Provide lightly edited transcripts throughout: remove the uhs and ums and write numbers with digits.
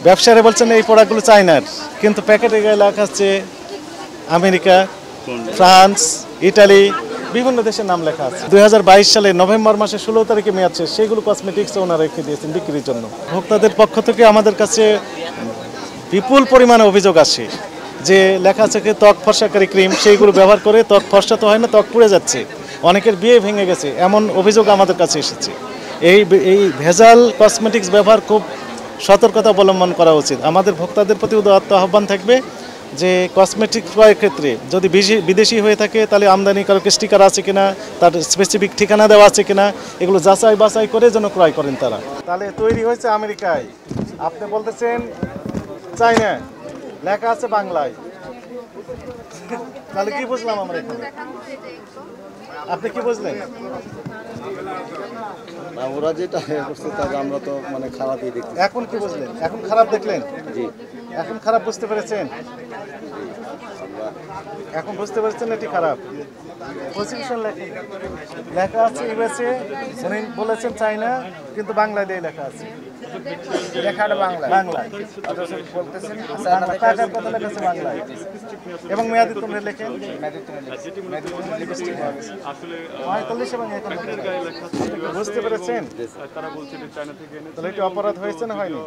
ব্যবসায়ীরা বলছেন এই প্রোডাক্টগুলো চায়নার, কিন্তু প্যাকেটে গায়ে লেখা আছে আমেরিকা, ফ্রান্স, ইটালি, বিভিন্ন দেশের নাম লেখা আছে। 2022 সালে নভেম্বর মাসে 16 তারিখে মেয়াদ শেষ, সেইগুলো কসমেটিক্স ওনারা রেখে দিয়েছেন বিক্রির জন্য। ভোক্তাদের পক্ষ থেকে আমাদের কাছে বিপুল পরিমাণে অভিযোগ আসে যে লেখা আছে কি ত্বক ফর্সাকারী ক্রিম, সেইগুলো ব্যবহার করে ত্বক ফর্সা তো হয় না, ত্বক পুড়ে যাচ্ছে, অনেকের বিয়ে ভেঙে গেছে, এমন অভিযোগ আমাদের কাছে এসেছে। এই ভেজাল কসমেটিক্স ব্যবহার খুব সতর্কতা অবলম্বন করা উচিত। আমাদের ভোক্তাদের প্রতি উদাত্ত আহ্বান থাকবে যে কসমেটিক ক্রয়ের ক্ষেত্রে যদি বিদেশি হয়ে থাকে তাহলে আমদানিকারক স্টিকার আছে কিনা, তার স্পেসিফিক ঠিকানা দেওয়া আছে কিনা, এগুলো যাচাই বাছাই করে যেন ক্রয় করেন তারা। তাহলে তৈরি হয়েছে আমেরিকায়, আপনি বলতেছেন চায়না, লেখা আছে বাংলায়, তাহলে কি বুঝলাম আমরা এখানে? আপনি কি বুঝলেন? ওরা যেটা করছে তাকে আমরা তো মানে খারাপই দেখছি। এখন কি বুঝলেন? এখন খারাপ দেখলেন? জি, এখন খারাপ বুঝতে পেরেছেন? এখন বুঝতে পেরেছেন এটি খারাপ। প্রসিকিউশন লেখা আছে ইউএসএ, উনি বলেছেন চায়না, কিন্তু বাংলায় দিয়ে লেখা আছে, লেখাটা বাংলায় বলতেছেন টাকার কথা লেখা আছে বাংলায়, এবং মেয়াদি তোমরা লেখেন 45 এবং বুঝতে পেরেছেন? তাহলে এটি অপরাধ হয়েছে না হয়নি?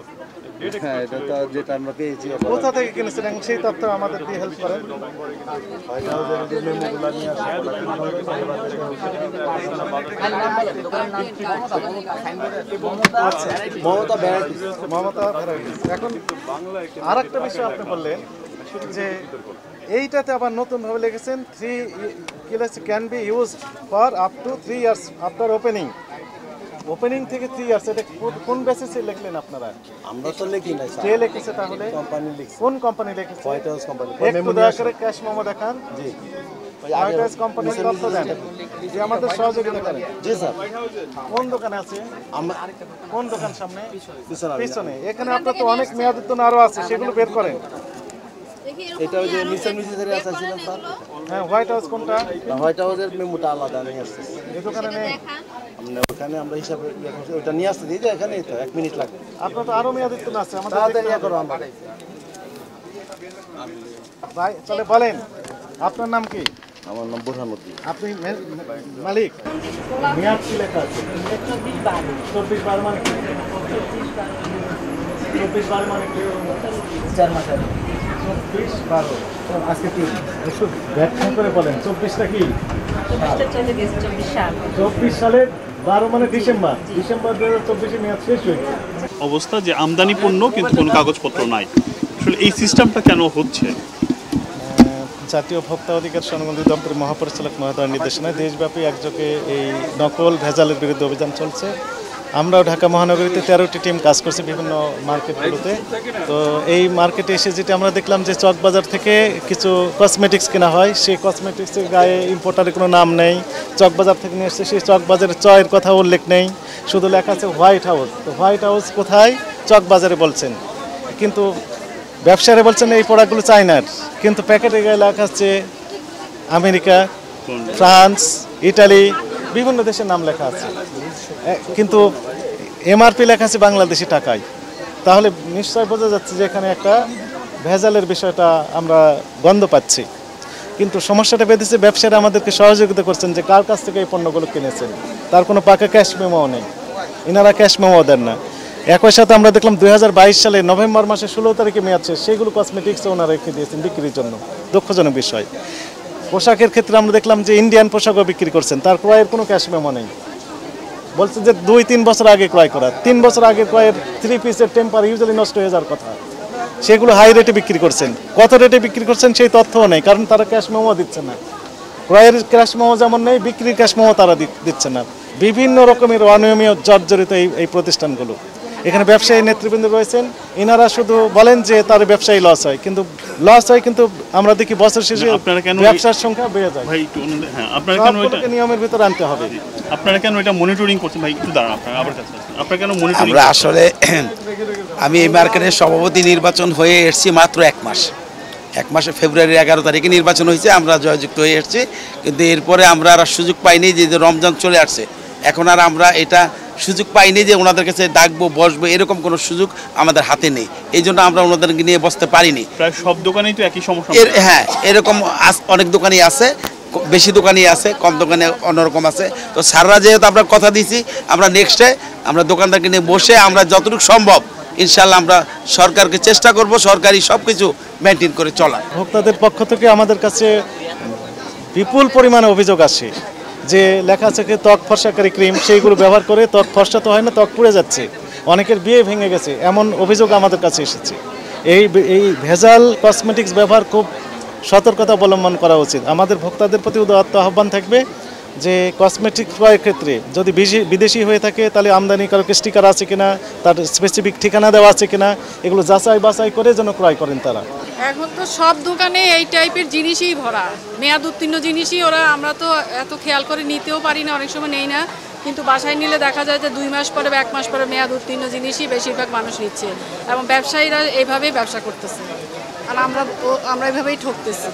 হ্যাঁ, এটা তো যেটা আমরা পেয়েছি। কোথা থেকে কিনেছেন এবং সেই তথ্য আমাদের দিয়ে হেল্প করেন। এখন আর একটা বিষয় আপনি বললেন যে এইটাতে আবার নতুন ভাবে লিখেছেন 3 can be use for up to 3 years after opening থেকে 3 ইয়ার্স। এটা কোন বেসিসে লিখলেন আপনারা? আমরা তো লিখি নাই। কে লিখেছে তাহলে? কোম্পানি লিখছে। কোন কোম্পানি লিখেছে? White house company. একটু দয়া করে ক্যাশ মেমো দেখান। জি, হোয়াইট হাউস কোম্পানির তথ্য দেন যে আমাদের সহযোগিতা করেন। জি স্যার। কোন দোকানে আছে? কোন দোকান সামনে? পিছনে। এখানে আপনার তো অনেক মেয়াদোত্তর আরো আছে, সেগুলো বের করেন। এটা ওই যে মিসের আছে ছিল স্যার। হ্যাঁ, হোয়াইট হাউস কোনটা? হোয়াইট হাউসের মেমোটা আলাদা নিয়ে আসছে। এই দোকানে নেই। আমরা ওখানে আমরা হিসাবে ওটা নিয়ে আসতে দিই যে এখানে তো 1 মিনিট লাগবে। আপনার তো আরো মেয়াদোত্তর আছে, আমাদের তাড়াতাড়ি করো আমরা। ভাই চলে বলেন, আপনার নাম কি? আমার নাম বুরহানুদ্দিন। আপনি মালিক? মেয়াদ কি লেখা আছে? 24/12 মানে কি? 24/12 মানে কি? 4 মাস আগে। 24/12 আজকে কি ব্যাখ্যা করে বলেন। 24টা কি? 24 সালের 12 মানে ডিসেম্বর 2024 মেয়াদ শেষ হয়েছে। অবস্থা যে আমদানি পণ্য কিন্তু কোনো কাগজপত্র নাই, আসলে এই সিস্টেমটা কেন হচ্ছে? জাতীয় ভোক্তা অধিকার সংরক্ষণ দপ্তরের মহাপরিচালক মহোদয়ের নির্দেশনায় দেশব্যাপী একযোগে এই নকল ভেজালের বিরুদ্ধে অভিযান চলছে। আমরাও ঢাকা মহানগরীতে 13টি টিম কাজ করছে বিভিন্ন মার্কেটগুলোতে। তো এই মার্কেটে এসে যেটা আমরা দেখলাম যে চকবাজার থেকে কিছু কসমেটিক্স কেনা হয়, সেই কসমেটিক্সের গায়ে ইম্পোর্টারের কোনো নাম নেই। চকবাজার থেকে নিয়ে এসছে, সেই চকবাজারের চয়ের কথা উল্লেখ নেই, শুধু লেখা আছে হোয়াইট হাউস। তো হোয়াইট হাউস কোথায়? চকবাজারে বলছেন, কিন্তু ব্যবসায়ীরা বলছেন এই প্রোডাক্টগুলো চায়নার, কিন্তু প্যাকেটে গায়ে লেখা আছে আমেরিকা, ফ্রান্স, ইটালি, বিভিন্ন দেশের নাম লেখা আছে, কিন্তু এমআরপি লেখা আছে বাংলাদেশি টাকায়। তাহলে নিশ্চয় বোঝা যাচ্ছে যে এখানে একটা ভেজালের বিষয়টা আমরা গন্ধ পাচ্ছি। কিন্তু সমস্যাটা বেঁধেছে ব্যবসায়ীরা আমাদেরকে সহযোগিতা করছেন যে কার কাছ থেকে এই পণ্যগুলো কিনেছেন, তার কোনো পাকা ক্যাশ মেমো নেই, এনারা ক্যাশ মেমো দেন না। একই সাথে আমরা দেখলাম 2022 সালে নভেম্বর মাসে 16 তারিখে মেয়াদ শেষ, সেইগুলো কসমেটিক্স ওনারা রেখে দিয়েছেন বিক্রির জন্য। দুঃখজনক বিষয়। পোশাকের ক্ষেত্রে আমরা দেখলাম যে ইন্ডিয়ান পোশাকও বিক্রি করছেন, তার ক্রয়ের কোনো ক্যাশ মেমো নেই। বলছে যে 2-3 বছর আগে ক্রয় করা, 3 বছর আগে ক্রয়ের 3 পিসের টেম্পার ইউজুয়ালি নষ্ট হয়ে যাওয়ার কথা, সেগুলো হাই রেটে বিক্রি করছেন। কত রেটে বিক্রি করছেন সেই তথ্যও নেই, কারণ তারা ক্যাশ মেমো দিচ্ছে না। ক্রয়ের ক্যাশ মেমো যেমন নেই, বিক্রির ক্যাশ মেমো তারা দিচ্ছে না। বিভিন্ন রকমের অনিয়মীয় জর্জরিত এই প্রতিষ্ঠানগুলো। এখানে ব্যবসায়ী নেতৃবৃন্দ রয়েছেন, এনারা শুধু বলেন যে তার ব্যবসায়ী লস হয়, কিন্তু আমরা দেখি বছর শেষে ব্যবসার সংখ্যা বেড়ে যায়। ভাই একটু হ্যাঁ, আপনারা কেন এটা নিয়মের ভিতরে আনতে হবে? আপনারা কেন এটা মনিটরিং করছেন? ভাই একটু দাঁড়ান, আপনারা আবার কাছে আসেন। আপনারা কেন মনিটরিং? আমরা আসলে আমি এই মার্কেটের সভাপতি নির্বাচন হয়ে এসেছি মাত্র 1 মাস। 1 মাসে ফেব্রুয়ারির 11 তারিখে নির্বাচন হয়েছে, আমরা জয়যুক্ত হয়ে এসেছি। কিন্তু এরপরে আমরা আর সুযোগ পাইনি যে রমজান চলে আসছে, এখন আর আমরা এটা সুযোগ পাইনি যে ওনাদের কাছে ডাকবো বসবো, এরকম কোনো সুযোগ আমাদের হাতে নেই। এই জন্য আমরা ওনাদেরকে নিয়ে বসতে পারিনি। প্রায় সব দোকানেই তো একই সমস্যা। হ্যাঁ, এরকম অনেক দোকানই আছে, বেশি দোকানই আছে, কম দোকানে অন্যরকম আছে। তো স্যাররা যেহেতু আমরা কথা দিয়েছি, আমরা নেক্সটে আমরা দোকানদারকে নিয়ে বসে আমরা যতটুকু সম্ভব ইনশাল্লাহ আমরা সরকারকে চেষ্টা করব সরকারি সব কিছু মেনটেন করে চলা। ভোক্তাদের পক্ষ থেকে আমাদের কাছে বিপুল পরিমাণে অভিযোগ আসে যে লেখা আছে কি ত্বক ফর্সাকারী ক্রিম, সেইগুলো ব্যবহার করে ত্বক ফর্সা তো হয় না, ত্বক পুড়ে যাচ্ছে, অনেকের বিয়ে ভেঙে গেছে, এমন অভিযোগ আমাদের কাছে এসেছে। এই ভেজাল কসমেটিক্স ব্যবহার খুব সতর্কতা অবলম্বন করা উচিত। আমাদের ভোক্তাদের প্রতি উদাত্ত আহ্বান থাকবে যে কসমেটিক ক্রয়ের ক্ষেত্রে যদি বিদেশি হয়ে থাকে তাহলে আমদানিকারক স্টিকার আছে কিনা, তার স্পেসিফিক ঠিকানা দেওয়া আছে কিনা, এগুলো যাচাই বাছাই করে যেন ক্রয় করেন তারা। এখন তো সব দোকানে এই টাইপের জিনিসই ভরা, মেয়াদ উত্তীর্ণ জিনিসই ওরা, আমরা তো এত খেয়াল করে নিতেও পারি না, অনেক সময় নেই না, কিন্তু বাসায় নিলে দেখা যায় যে 2 মাস পরে বা 1 মাস পরে মেয়াদ উত্তীর্ণ জিনিসই বেশিরভাগ মানুষ নিচ্ছে এবং ব্যবসায়ীরা এইভাবেই ব্যবসা করতেছে আর আমরা এইভাবেই ঠকতেছি।